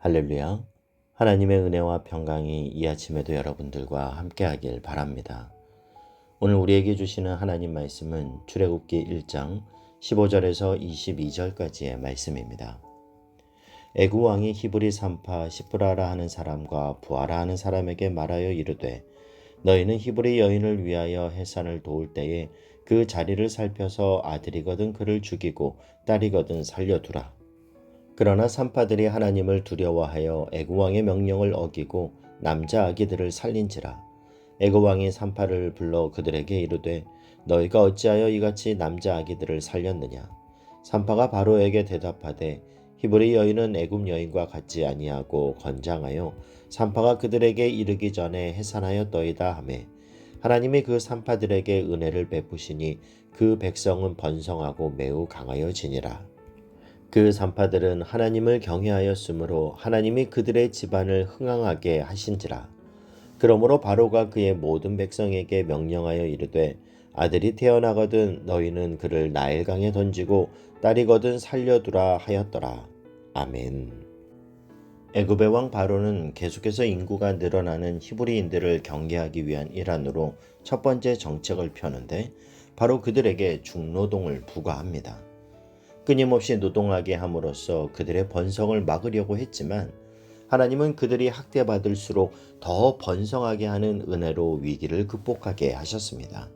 할렐루야. 하나님의 은혜와 평강이 이 아침에도 여러분들과 함께하길 바랍니다. 오늘 우리에게 주시는 하나님 말씀은 출애굽기 1장 15절에서 22절까지의 말씀입니다. 애굽 왕이 히브리 산파 시프라라 하는 사람과 부하라 하는 사람에게 말하여 이르되 너희는 히브리 여인을 위하여 해산을 도울 때에 그 자리를 살펴서 아들이거든 그를 죽이고 딸이거든 살려두라. 그러나 산파들이 하나님을 두려워하여 애굽 왕의 명령을 어기고 남자 아기들을 살린지라. 애굽 왕이 산파를 불러 그들에게 이르되 너희가 어찌하여 이같이 남자 아기들을 살렸느냐. 산파가 바로에게 대답하되 히브리 여인은 애굽 여인과 같지 아니하고 건장하여 산파가 그들에게 이르기 전에 해산하였더이다 하매 하나님이 그 산파들에게 은혜를 베푸시니 그 백성은 번성하고 매우 강하여지니라. 그 산파들은 하나님을 경외하였으므로 하나님이 그들의 집안을 흥왕하게 하신지라. 그러므로 바로가 그의 모든 백성에게 명령하여 이르되 아들이 태어나거든 너희는 그를 나일강에 던지고 딸이거든 살려두라 하였더라. 아멘. 애굽의 왕 바로는 계속해서 인구가 늘어나는 히브리인들을 경계하기 위한 일환으로 첫 번째 정책을 펴는데 바로 그들에게 중노동을 부과합니다. 끊임없이 노동하게 함으로써 그들의 번성을 막으려고 했지만 하나님은 그들이 학대받을수록 더 번성하게 하는 은혜로 위기를 극복하게 하셨습니다.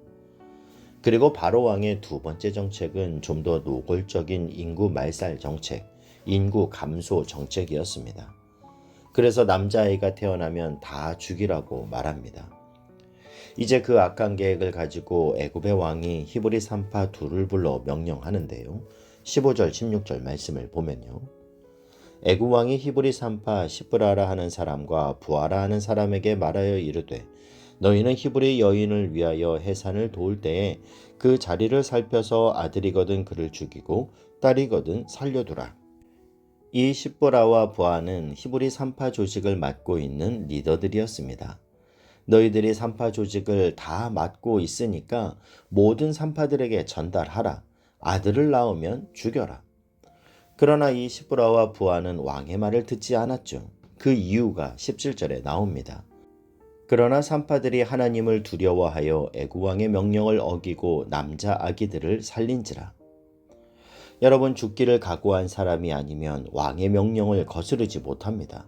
그리고 바로 왕의 두 번째 정책은 좀 더 노골적인 인구 말살 정책, 인구 감소 정책이었습니다. 그래서 남자아이가 태어나면 다 죽이라고 말합니다. 이제 그 악한 계획을 가지고 애굽의 왕이 히브리 산파 둘을 불러 명령하는데요. 15절 16절 말씀을 보면요. 애굽 왕이 히브리 산파 시프라라 하는 사람과 부하라 하는 사람에게 말하여 이르되 너희는 히브리 여인을 위하여 해산을 도울 때에 그 자리를 살펴서 아들이거든 그를 죽이고 딸이거든 살려두라. 이 시프라와 부하는 히브리 산파 조직을 맡고 있는 리더들이었습니다. 너희들이 산파 조직을 다 맡고 있으니까 모든 산파들에게 전달하라. 아들을 낳으면 죽여라. 그러나 이 시브라와 부하는 왕의 말을 듣지 않았죠. 그 이유가 17절에 나옵니다. 그러나 산파들이 하나님을 두려워하여 애굽 왕의 명령을 어기고 남자 아기들을 살린지라. 여러분, 죽기를 각오한 사람이 아니면 왕의 명령을 거스르지 못합니다.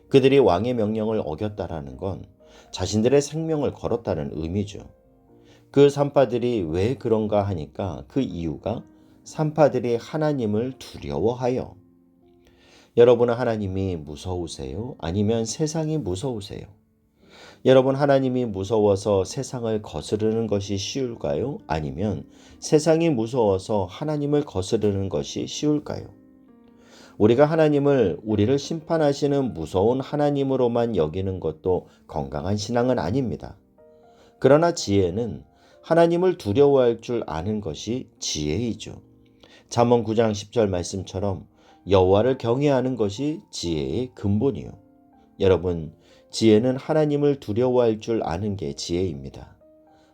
그들이 왕의 명령을 어겼다라는 건 자신들의 생명을 걸었다는 의미죠. 그 산파들이 왜 그런가 하니까 그 이유가 산파들이 하나님을 두려워하여. 여러분은 하나님이 무서우세요? 아니면 세상이 무서우세요? 여러분, 하나님이 무서워서 세상을 거스르는 것이 쉬울까요? 아니면 세상이 무서워서 하나님을 거스르는 것이 쉬울까요? 우리가 하나님을 우리를 심판하시는 무서운 하나님으로만 여기는 것도 건강한 신앙은 아닙니다. 그러나 지혜는 하나님을 두려워할 줄 아는 것이 지혜이죠. 잠언 9장 10절 말씀처럼 여호와를 경외하는 것이 지혜의 근본이요. 여러분, 지혜는 하나님을 두려워할 줄 아는 게 지혜입니다.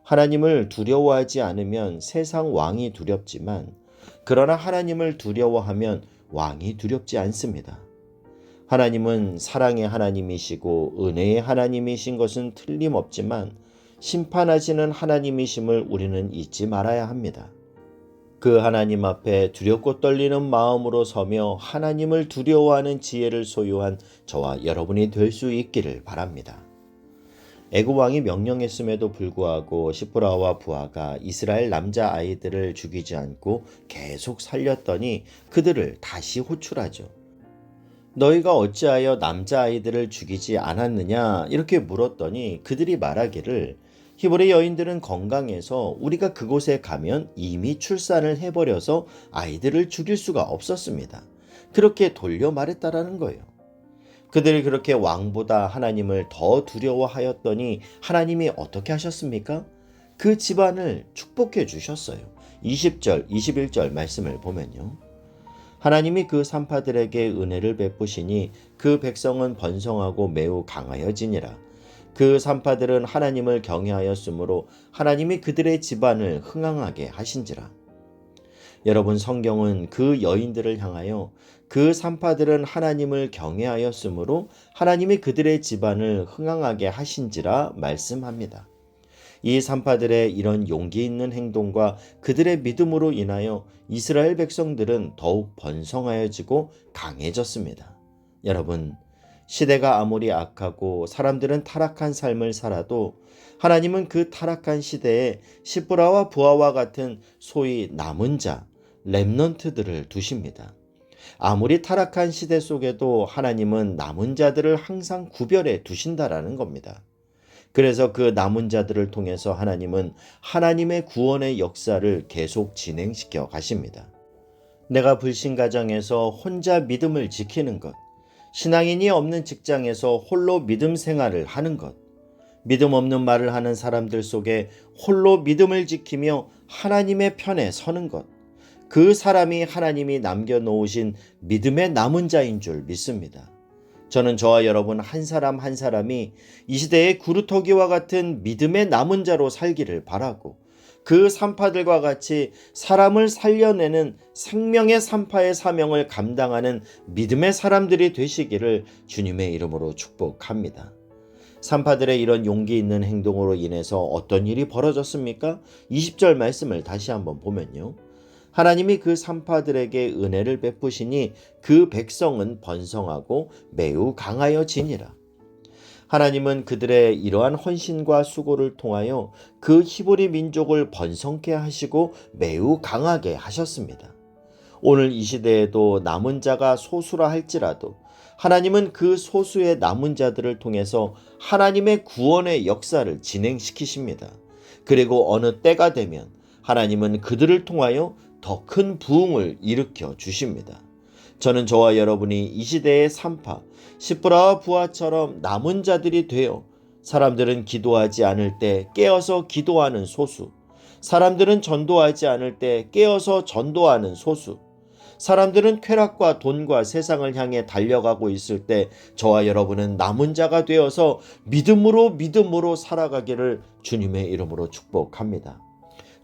하나님을 두려워하지 않으면 세상 왕이 두렵지만 그러나 하나님을 두려워하면 왕이 두렵지 않습니다. 하나님은 사랑의 하나님이시고 은혜의 하나님이신 것은 틀림없지만 심판하시는 하나님이심을 우리는 잊지 말아야 합니다. 그 하나님 앞에 두렵고 떨리는 마음으로 서며 하나님을 두려워하는 지혜를 소유한 저와 여러분이 될 수 있기를 바랍니다. 애굽 왕이 명령했음에도 불구하고 시프라와 부하가 이스라엘 남자 아이들을 죽이지 않고 계속 살렸더니 그들을 다시 호출하죠. 너희가 어찌하여 남자 아이들을 죽이지 않았느냐 이렇게 물었더니 그들이 말하기를 히브리 여인들은 건강해서 우리가 그곳에 가면 이미 출산을 해버려서 아이들을 죽일 수가 없었습니다. 그렇게 돌려 말했다라는 거예요. 그들이 그렇게 왕보다 하나님을 더 두려워하였더니 하나님이 어떻게 하셨습니까? 그 집안을 축복해 주셨어요. 20절, 21절 말씀을 보면요. 하나님이 그 산파들에게 은혜를 베푸시니 그 백성은 번성하고 매우 강하여지니라. 그 산파들은 하나님을 경외하였으므로 하나님이 그들의 집안을 흥왕하게 하신지라. 여러분, 성경은 그 여인들을 향하여 그 산파들은 하나님을 경외하였으므로 하나님이 그들의 집안을 흥황하게 하신지라 말씀합니다. 이 산파들의 이런 용기 있는 행동과 그들의 믿음으로 인하여 이스라엘 백성들은 더욱 번성하여지고 강해졌습니다. 여러분, 시대가 아무리 악하고 사람들은 타락한 삶을 살아도 하나님은 그 타락한 시대에 시브라와 부하와 같은 소위 남은 자, 렘넌트들을 두십니다. 아무리 타락한 시대 속에도 하나님은 남은 자들을 항상 구별해 두신다라는 겁니다. 그래서 그 남은 자들을 통해서 하나님은 하나님의 구원의 역사를 계속 진행시켜 가십니다. 내가 불신 가정에서 혼자 믿음을 지키는 것, 신앙인이 없는 직장에서 홀로 믿음 생활을 하는 것, 믿음 없는 말을 하는 사람들 속에 홀로 믿음을 지키며 하나님의 편에 서는 것, 그 사람이 하나님이 남겨놓으신 믿음의 남은 자인 줄 믿습니다. 저는 저와 여러분 한 사람 한 사람이 이 시대의 구루터기와 같은 믿음의 남은 자로 살기를 바라고, 그 산파들과 같이 사람을 살려내는 생명의 산파의 사명을 감당하는 믿음의 사람들이 되시기를 주님의 이름으로 축복합니다. 산파들의 이런 용기 있는 행동으로 인해서 어떤 일이 벌어졌습니까? 20절 말씀을 다시 한번 보면요. 하나님이 그 산파들에게 은혜를 베푸시니 그 백성은 번성하고 매우 강하여지니라. 하나님은 그들의 이러한 헌신과 수고를 통하여 그 히브리 민족을 번성케 하시고 매우 강하게 하셨습니다. 오늘 이 시대에도 남은 자가 소수라 할지라도 하나님은 그 소수의 남은 자들을 통해서 하나님의 구원의 역사를 진행시키십니다. 그리고 어느 때가 되면 하나님은 그들을 통하여 더 큰 부흥을 일으켜 주십니다. 저는 저와 여러분이 이 시대의 산파, 시브라와 부하처럼 남은 자들이 되어 사람들은 기도하지 않을 때 깨어서 기도하는 소수, 사람들은 전도하지 않을 때 깨어서 전도하는 소수, 사람들은 쾌락과 돈과 세상을 향해 달려가고 있을 때 저와 여러분은 남은 자가 되어서 믿음으로 살아가기를 주님의 이름으로 축복합니다.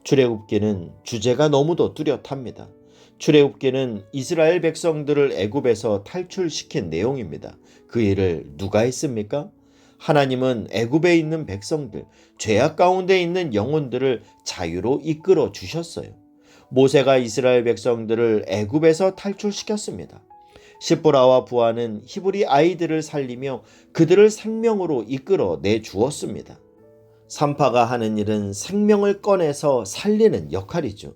출애굽기는 주제가 너무도 뚜렷합니다. 출애굽기는 이스라엘 백성들을 애굽에서 탈출시킨 내용입니다. 그 일을 누가 했습니까? 하나님은 애굽에 있는 백성들, 죄악 가운데 있는 영혼들을 자유로 이끌어 주셨어요. 모세가 이스라엘 백성들을 애굽에서 탈출시켰습니다. 시브라와 부하는 히브리 아이들을 살리며 그들을 생명으로 이끌어 내주었습니다. 산파가 하는 일은 생명을 꺼내서 살리는 역할이죠.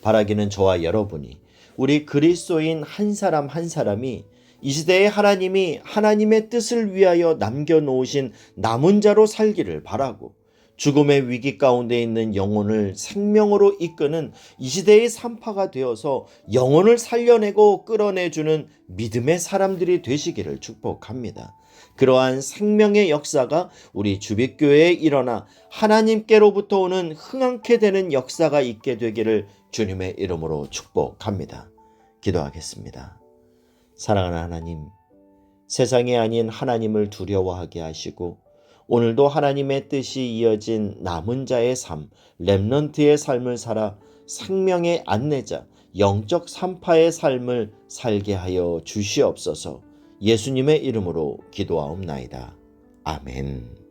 바라기는 저와 여러분이, 우리 그리스도인 한 사람 한 사람이 이 시대에 하나님이 하나님의 뜻을 위하여 남겨놓으신 남은 자로 살기를 바라고, 죽음의 위기 가운데 있는 영혼을 생명으로 이끄는 이 시대의 산파가 되어서 영혼을 살려내고 끌어내주는 믿음의 사람들이 되시기를 축복합니다. 그러한 생명의 역사가 우리 주빛교회에 일어나 하나님께로부터 오는 흥황케 되는 역사가 있게 되기를 주님의 이름으로 축복합니다. 기도하겠습니다. 사랑하는 하나님, 세상이 아닌 하나님을 두려워하게 하시고 오늘도 하나님의 뜻이 이어진 남은 자의 삶, 렘넌트의 삶을 살아 생명의 안내자, 영적 산파의 삶을 살게 하여 주시옵소서. 예수님의 이름으로 기도하옵나이다. 아멘.